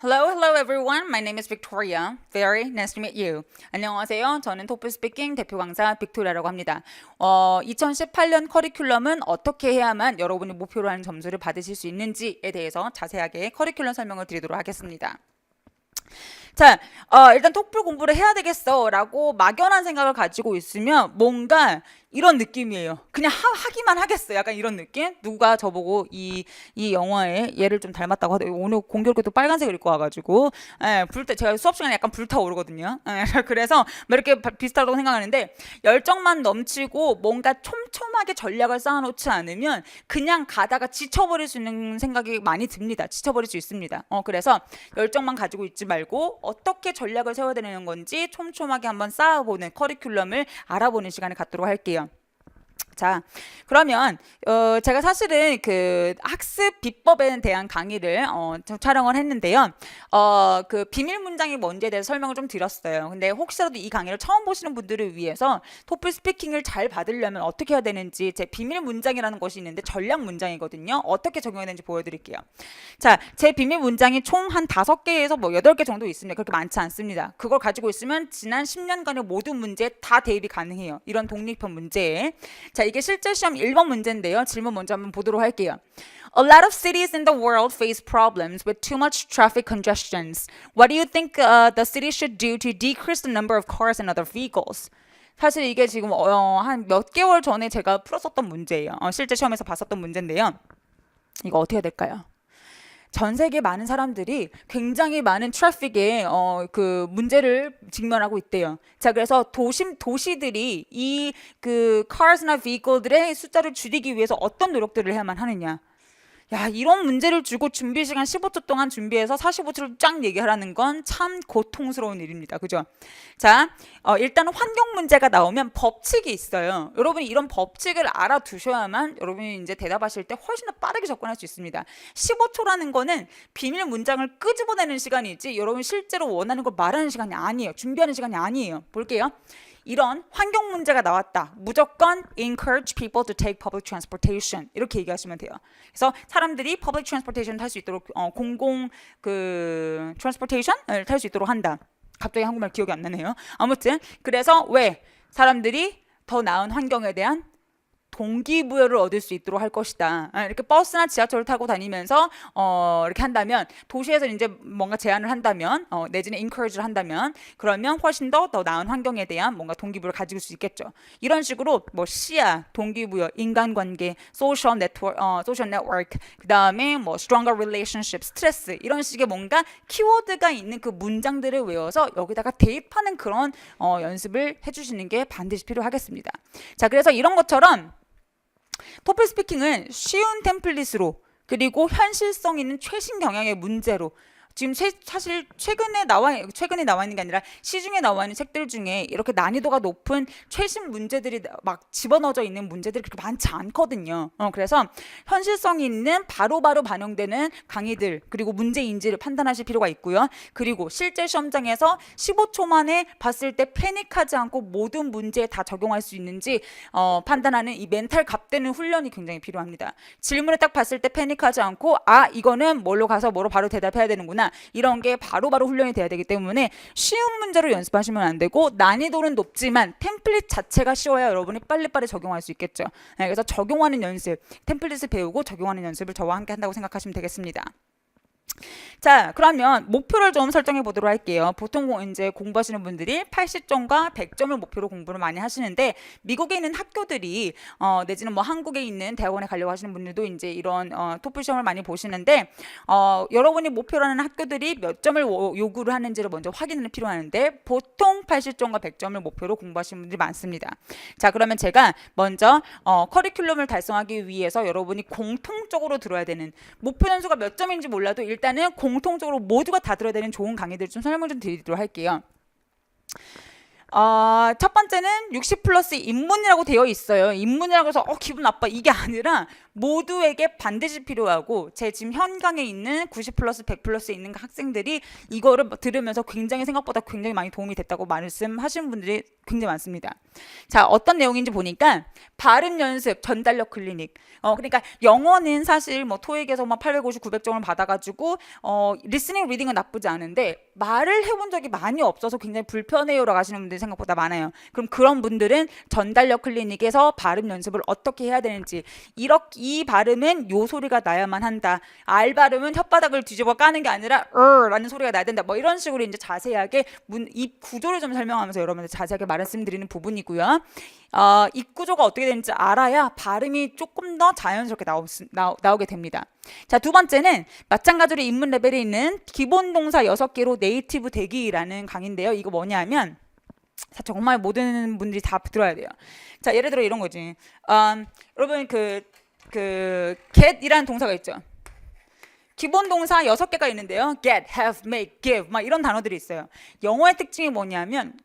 Hello everyone. My name is Victoria. Very nice to meet you. 안녕하세요. 저는 토플 스피킹 대표 강사 빅토리아라고 합니다. 2018년 커리큘럼은 어떻게 해야만 여러분이 목표로 하는 점수를 받으실 수 있는지에 대해서 자세하게 커리큘럼 설명을 드리도록 하겠습니다. 자, 일단 토플 공부를 해야 되겠어 라고 막연한 생각을 가지고 있으면 뭔가 이런 느낌이에요. 그냥 하기만 하겠어. 약간 이런 느낌? 누가 저보고 이 영화에 얘를 좀 닮았다고 하더라고요. 오늘 공교롭게도 빨간색을 입고 와가지고 제가 수업 시간에 약간 불타오르거든요. 그래서 이렇게 비슷하다고 생각하는데 열정만 넘치고 뭔가 촘촘하게 전략을 쌓아놓지 않으면 그냥 가다가 지쳐버릴 수 있는 생각이 많이 듭니다. 지쳐버릴 수 있습니다. 그래서 열정만 가지고 있지 말고 어떻게 전략을 세워야 되는 건지 촘촘하게 한번 쌓아보는 커리큘럼을 알아보는 시간을 갖도록 할게요. 자, 그러면 제가 사실은 그 학습 비법에 대한 강의를 촬영을 했는데요. 그 비밀 문장이 뭔지에 대해서 설명을 좀 드렸어요. 근데 혹시라도 이 강의를 처음 보시는 분들을 위해서 토플 스피킹을 잘 받으려면 어떻게 해야 되는지 제 비밀 문장이라는 것이 있는데 전략 문장이거든요. 어떻게 적용해야 되는지 보여드릴게요. 자, 제 비밀 문장이 총 한 5개에서 뭐 8개 정도 있습니다. 그렇게 많지 않습니다. 그걸 가지고 있으면 지난 10년간의 모든 문제에 다 대입이 가능해요. 이런 독립형 문제에. 자, 이게 실제 시험 1번 문제인데요. 질문 먼저 한번 보도록 할게요. A lot of cities in the world face problems with too much traffic congestions. What do you think the city should do to decrease the number of cars and other vehicles? 사실 이게 지금 한 몇 개월 전에 제가 풀었었던 문제예요. 실제 시험에서 봤었던 문제인데요. 이거 어떻게 해야 될까요? 전 세계 많은 사람들이 굉장히 많은 트래픽에 그 문제를 직면하고 있대요. 자, 그래서 도시들이 이 그 cars나 vehicle들의 숫자를 줄이기 위해서 어떤 노력들을 해야만 하느냐. 야, 이런 문제를 주고 준비 시간 15초 동안 준비해서 45초를 쫙 얘기하라는 건 참 고통스러운 일입니다. 그죠? 자, 일단 환경 문제가 나오면 법칙이 있어요. 여러분이 이런 법칙을 알아두셔야만 여러분이 이제 대답하실 때 훨씬 더 빠르게 접근할 수 있습니다. 15초라는 거는 비밀 문장을 끄집어내는 시간이지 여러분이 실제로 원하는 걸 말하는 시간이 아니에요. 준비하는 시간이 아니에요. 볼게요. 이런 환경 문제가 나왔다. 무조건 encourage people to take public transportation 이렇게 얘기하시면 돼요. 그래서 사람들이 public transportation 탈 수 있도록 공공 그 transportation을 탈 수 있도록 한다. 갑자기 한국말 기억이 안 나네요. 아무튼 그래서 왜 사람들이 더 나은 환경에 대한 동기부여를 얻을 수 있도록 할 것이다. 이렇게 버스나 지하철을 타고 다니면서 이렇게 한다면 도시에서 이제 뭔가 제안을 한다면 내지는 encourage를 한다면 그러면 훨씬 더 나은 환경에 대한 뭔가 동기부여를 가질 수 있겠죠. 이런 식으로 뭐 시야, 동기부여, 인간관계, social network, 그 다음에 뭐 stronger relationship, 스트레스 이런 식의 뭔가 키워드가 있는 그 문장들을 외워서 여기다가 대입하는 그런 연습을 해주시는 게 반드시 필요하겠습니다. 자, 그래서 이런 것처럼 토플 스피킹은 쉬운 템플릿으로 그리고 현실성 있는 최신 경향의 문제로 지금 사실 최근에 나와 있는 게 아니라 시중에 나와 있는 책들 중에 이렇게 난이도가 높은 최신 문제들이 막 집어넣어져 있는 문제들이 그렇게 많지 않거든요. 그래서 현실성 있는 바로바로 반영되는 강의들 그리고 문제 인지를 판단하실 필요가 있고요. 그리고 실제 시험장에서 15초 만에 봤을 때 패닉하지 않고 모든 문제에 다 적용할 수 있는지 판단하는 이 멘탈 갑되는 훈련이 굉장히 필요합니다. 질문을 딱 봤을 때 패닉하지 않고 이거는 뭘로 가서 뭐로 바로 대답해야 되는구나. 이런 게 바로바로 훈련이 돼야 되기 때문에 쉬운 문제로 연습하시면 안 되고 난이도는 높지만 템플릿 자체가 쉬워야 여러분이 빨리빨리 적용할 수 있겠죠. 그래서 적용하는 연습, 템플릿을 배우고 적용하는 연습을 저와 함께 한다고 생각하시면 되겠습니다. 자, 그러면 목표를 좀 설정해 보도록 할게요. 보통 이제 공부하시는 분들이 80점과 100점을 목표로 공부를 많이 하시는데 미국에 있는 학교들이 내지는 뭐 한국에 있는 대학원에 가려고 하시는 분들도 이제 이런 토플 시험을 많이 보시는데 여러분이 목표로 하는 학교들이 몇 점을 요구를 하는지를 먼저 확인을 필요하는데 보통 80점과 100점을 목표로 공부하시는 분들이 많습니다. 자, 그러면 제가 먼저 커리큘럼을 달성하기 위해서 여러분이 공통적으로 들어야 되는 목표 점수가 몇 점인지 몰라도 일단은 공통적으로 모두가 다 들어야 되는 좋은 강의들 좀 설명 좀 드리도록 할게요. 첫 번째는 60 플러스 인문이라고 되어 있어요. 인문이라고 해서 기분 나빠 이게 아니라 모두에게 반드시 필요하고 제 지금 현강에 있는 90 플러스 100 플러스에 있는 학생들이 이거를 들으면서 굉장히 생각보다 굉장히 많이 도움이 됐다고 말씀하시는 분들이 굉장히 많습니다. 자, 어떤 내용인지 보니까 발음 연습, 전달력 클리닉. 그러니까 영어는 사실 뭐 토익에서 막 850, 900점을 받아가지고 리스닝, 리딩은 나쁘지 않은데 말을 해본 적이 많이 없어서 굉장히 불편해요라고 하시는 분들이 생각보다 많아요. 그럼 그런 분들은 전달력 클리닉에서 발음 연습을 어떻게 해야 되는지, 이 발음은 요 소리가 나야만 한다. 알 발음은 혓바닥을 뒤집어 까는 게 아니라 라는 소리가 나야 된다. 뭐 이런 식으로 이제 자세하게 입 구조를 좀 설명하면서 여러분들 자세하게 말씀드리는 부분이고요. 입 구조가 어떻게 되는지 알아야 발음이 조금 더 자연스럽게 나오게 됩니다. 자, 두 번째는 마찬가지로 입문 레벨에 있는 기본 동사 6개로 네이티브 되기라는 강의인데요. 이거 뭐냐면 정말 모든 분들이 다 들어야 돼요. 자, 예를 들어 이런 거지. 여러분 get이라는 동사가 있죠. 기본 동사 6개가 있는데요. get, have, make, give 막 이런 단어들이 있어요. 영어의 특징이 뭐냐면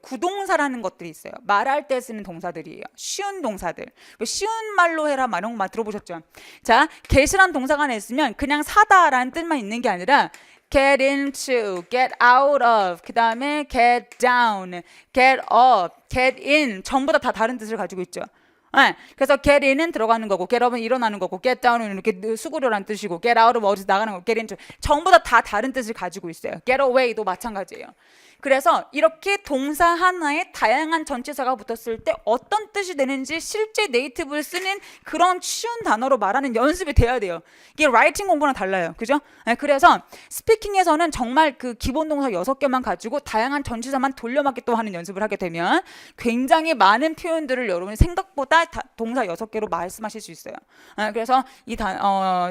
구동사라는 것들이 있어요. 말할 때 쓰는 동사들이에요. 쉬운 동사들. 쉬운 말로 해라 막 이런 거 많이 들어보셨죠? 자, get이라는 동사가 안에 있으면 그냥 사다라는 뜻만 있는 게 아니라 get into, get out of, 그 다음에 get down, get up, get in 전부 다 다른 뜻을 가지고 있죠. 네, 그래서 get in은 들어가는 거고 get up은 일어나는 거고 get down은 이렇게 수그려라는 뜻이고 get out은 어디서 나가는 거고 get into 전부 다 다른 뜻을 가지고 있어요. get away도 마찬가지예요. 그래서 이렇게 동사 하나에 다양한 전치사가 붙었을 때 어떤 뜻이 되는지 실제 네이티브를 쓰는 그런 쉬운 단어로 말하는 연습이 돼야 돼요. 이게 라이팅 공부랑 달라요. 그죠? 네, 그래서 스피킹에서는 정말 그 기본 동사 6개만 가지고 다양한 전치사만 돌려막기 또 하는 연습을 하게 되면 굉장히 많은 표현들을 여러분이 생각보다 동사 6개로 말씀하실 수 있어요. 네, 그래서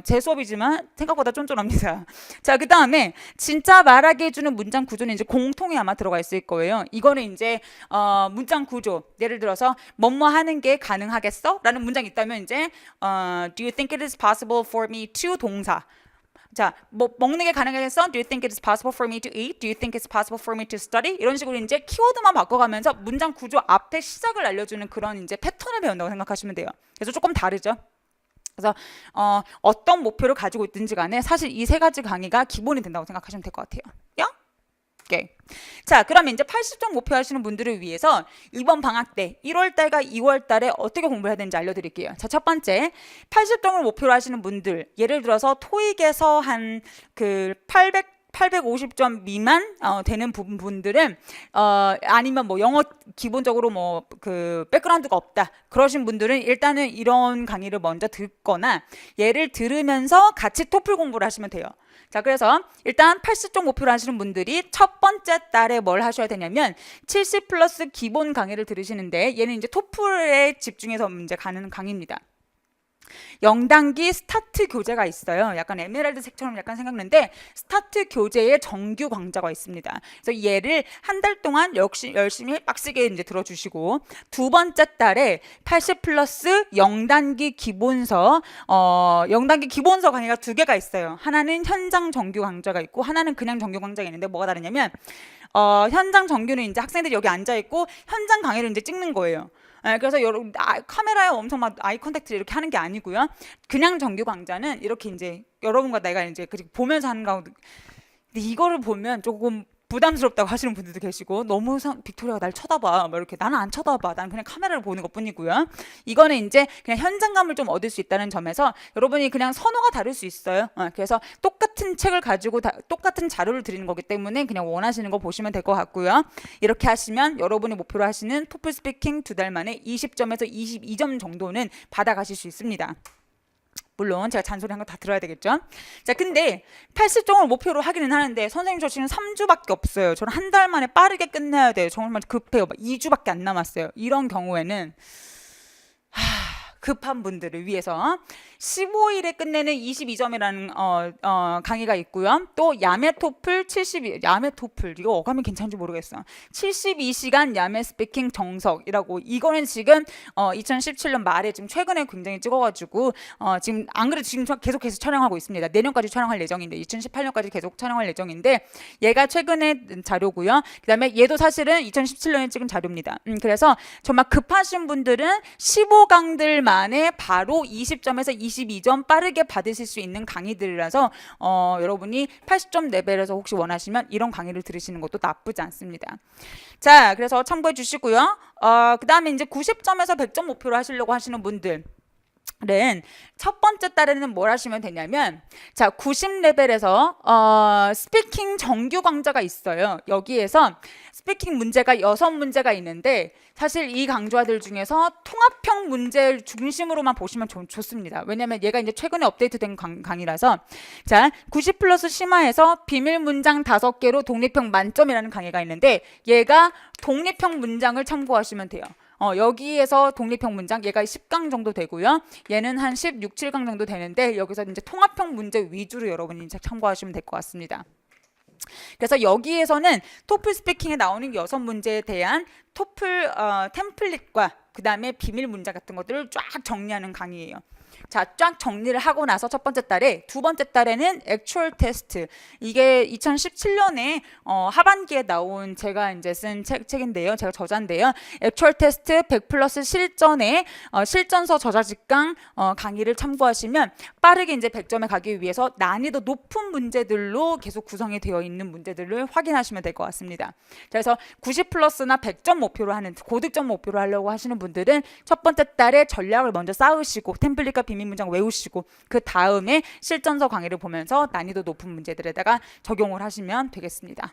제 수업이지만 생각보다 쫀쫀합니다. 자, 그 다음에 진짜 말하게 해주는 문장 구조는 이제 공통이 아마 들어가 있을 거예요. 이거는 이제 문장 구조. 예를 들어서 뭐뭐 하는 게 가능하겠어? 라는 문장이 있다면 이제 Do you think it is possible for me to 동사. 자, 뭐 먹는 게 가능하겠어? Do you think it is possible for me to eat? Do you think it's possible for me to study? 이런 식으로 이제 키워드만 바꿔가면서 문장 구조 앞에 시작을 알려주는 그런 이제 패턴을 배운다고 생각하시면 돼요. 그래서 조금 다르죠. 그래서 어떤 목표를 가지고 있든지 간에 사실 이 3가지 강의가 기본이 된다고 생각하시면 될 것 같아요. 오케이. 자, 그러면 이제 80점 목표 하시는 분들을 위해서 이번 방학 때 1월달과 2월달에 어떻게 공부해야 되는지 알려드릴게요. 자, 첫 번째 80점을 목표로 하시는 분들, 예를 들어서 토익에서 한 850점 미만 되는 분들은 아니면 뭐 영어 기본적으로 뭐 백그라운드가 없다 그러신 분들은 일단은 이런 강의를 먼저 듣거나 얘를 들으면서 같이 토플 공부를 하시면 돼요. 자, 그래서 일단 80점 목표로 하시는 분들이 첫 번째 달에 뭘 하셔야 되냐면 70 플러스 기본 강의를 들으시는데 얘는 이제 토플에 집중해서 이제 가는 강의입니다. 0단기 스타트 교재가 있어요. 약간 에메랄드 색처럼 약간 생각나는데 스타트 교재에 정규 강좌가 있습니다. 그래서 얘를 한 달 동안 열심히 빡세게 이제 들어주시고 두 번째 달에 80 플러스 0단기 기본서 0단기 기본서 강의가 2개가 있어요. 하나는 현장 정규 강좌가 있고 하나는 그냥 정규 강좌가 있는데 뭐가 다르냐면 현장 정규는 이제 학생들이 여기 앉아 있고 현장 강의를 이제 찍는 거예요. 네, 그래서 여러분 카메라에 엄청 막 아이 컨택트 이렇게 하는 게 아니고요. 그냥 정규 강좌는 이렇게 이제 여러분과 내가 이제 보면서 하는 거. 근데 이거를 보면 조금 부담스럽다고 하시는 분들도 계시고 너무 빅토리아가 날 쳐다봐 막 이렇게 나는 안 쳐다봐 나는 그냥 카메라를 보는 것뿐이고요. 이거는 이제 그냥 현장감을 좀 얻을 수 있다는 점에서 여러분이 그냥 선호가 다를 수 있어요. 그래서 똑같은 책을 가지고 똑같은 자료를 드리는 거기 때문에 그냥 원하시는 거 보시면 될 것 같고요. 이렇게 하시면 여러분이 목표로 하시는 토플 스피킹 2달 만에 20점에서 22점 정도는 받아가실 수 있습니다. 물론 제가 잔소리 한 거 다 들어야 되겠죠. 자, 근데 80점을 목표로 하기는 하는데 선생님 저 지금 3주밖에 없어요. 저는 한 달 만에 빠르게 끝내야 돼요. 정말 급해요. 2주밖에 안 남았어요. 이런 경우에는 급한 분들을 위해서 15일에 끝내는 22점이라는 강의가 있고요. 또 야매 토플 이거 어감이 괜찮은지 모르겠어. 72시간 야매 스피킹 정석이라고 이거는 지금 2017년 말에 지금 최근에 굉장히 찍어가지고 지금 안 그래도 지금 계속해서 촬영하고 있습니다. 내년까지 촬영할 예정인데 2018년까지 계속 촬영할 예정인데 얘가 최근에 자료고요. 그다음에 얘도 사실은 2017년에 찍은 자료입니다. 그래서 정말 급하신 분들은 15강들 만에 바로 20점에서 22점 빠르게 받으실 수 있는 강의들이라서 여러분이 80점 레벨에서 혹시 원하시면 이런 강의를 들으시는 것도 나쁘지 않습니다. 자, 그래서 참고해 주시고요. 그 다음에 이제 90점에서 100점 목표로 하시려고 하시는 분들 첫 번째 달에는 뭘 하시면 되냐면, 자, 90레벨에서 스피킹 정규 강좌가 있어요. 여기에서 스피킹 문제가 6문제가 있는데, 사실 이 강좌들 중에서 통합형 문제를 중심으로만 보시면 좋습니다. 왜냐면 얘가 이제 최근에 업데이트된 강의라서. 자, 90 플러스 심화에서 비밀 문장 5개로 독립형 만점이라는 강의가 있는데, 얘가 독립형 문장을 참고하시면 돼요. 여기에서 독립형 문장 얘가 10강 정도 되고요. 얘는 한 16, 7강 정도 되는데 여기서 이제 통합형 문제 위주로 여러분이 이제 참고하시면 될 것 같습니다. 그래서 여기에서는 토플 스피킹에 나오는 6문제에 대한 토플 템플릿과 그 다음에 비밀 문장 같은 것들을 쫙 정리하는 강의예요. 자, 쫙 정리를 하고 나서 첫 번째 달에, 두 번째 달에는 액추얼 테스트. 이게 2017년에 하반기에 나온 제가 이제 쓴 책인데요. 제가 저자인데요. 액추얼 테스트 100 플러스 실전에 실전서 저자 직강 강의를 참고하시면 빠르게 이제 100점에 가기 위해서 난이도 높은 문제들로 계속 구성이 되어 있는 문제들을 확인하시면 될 것 같습니다. 그래서 90 플러스나 100점 목표로 하는, 고득점 목표로 하려고 하시는 분들은 첫 번째 달에 전략을 먼저 쌓으시고 템플릿과 비밀 문장 외우시고 그 다음에 실전서 강의를 보면서 난이도 높은 문제들에다가 적용을 하시면 되겠습니다.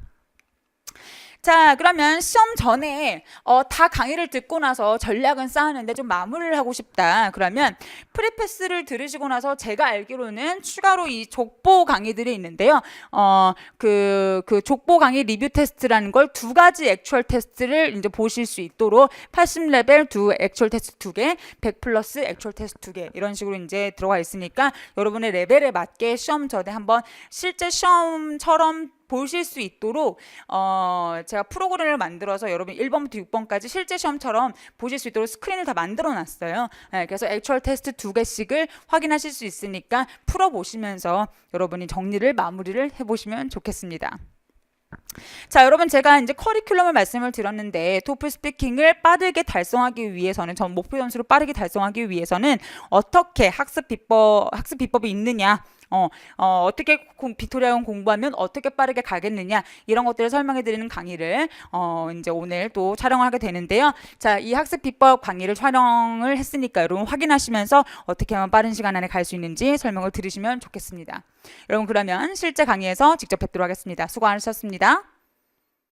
자, 그러면 시험 전에 다 강의를 듣고 나서 전략은 쌓았는데 좀 마무리를 하고 싶다. 그러면 프리패스를 들으시고 나서 제가 알기로는 추가로 이 족보 강의들이 있는데요. 그 족보 강의 리뷰 테스트라는 걸 2가지 액추얼 테스트를 이제 보실 수 있도록 80레벨 액추얼 테스트 2개, 100 플러스 액추얼 테스트 2개 이런 식으로 이제 들어가 있으니까 여러분의 레벨에 맞게 시험 전에 한번 실제 시험처럼 보실 수 있도록 제가 프로그램을 만들어서 여러분 1번부터 6번까지 실제 시험처럼 보실 수 있도록 스크린을 다 만들어 놨어요. 네, 그래서 액추얼 테스트 2개씩을 확인하실 수 있으니까 풀어보시면서 여러분이 정리를 마무리를 해보시면 좋겠습니다. 자, 여러분 제가 이제 커리큘럼을 말씀을 드렸는데 토플 스피킹을 빠르게 달성하기 위해서는, 전 목표 점수를 빠르게 달성하기 위해서는 어떻게 학습 비법이 있느냐, 어떻게 빅토리아원 공부하면 어떻게 빠르게 가겠느냐, 이런 것들을 설명해 드리는 강의를 이제 오늘 또 촬영을 하게 되는데요. 자, 이 학습 비법 강의를 촬영을 했으니까 여러분 확인하시면서 어떻게 하면 빠른 시간 안에 갈 수 있는지 설명을 들으시면 좋겠습니다. 여러분 그러면 실제 강의에서 직접 뵙도록 하겠습니다. 수고 많으셨습니다.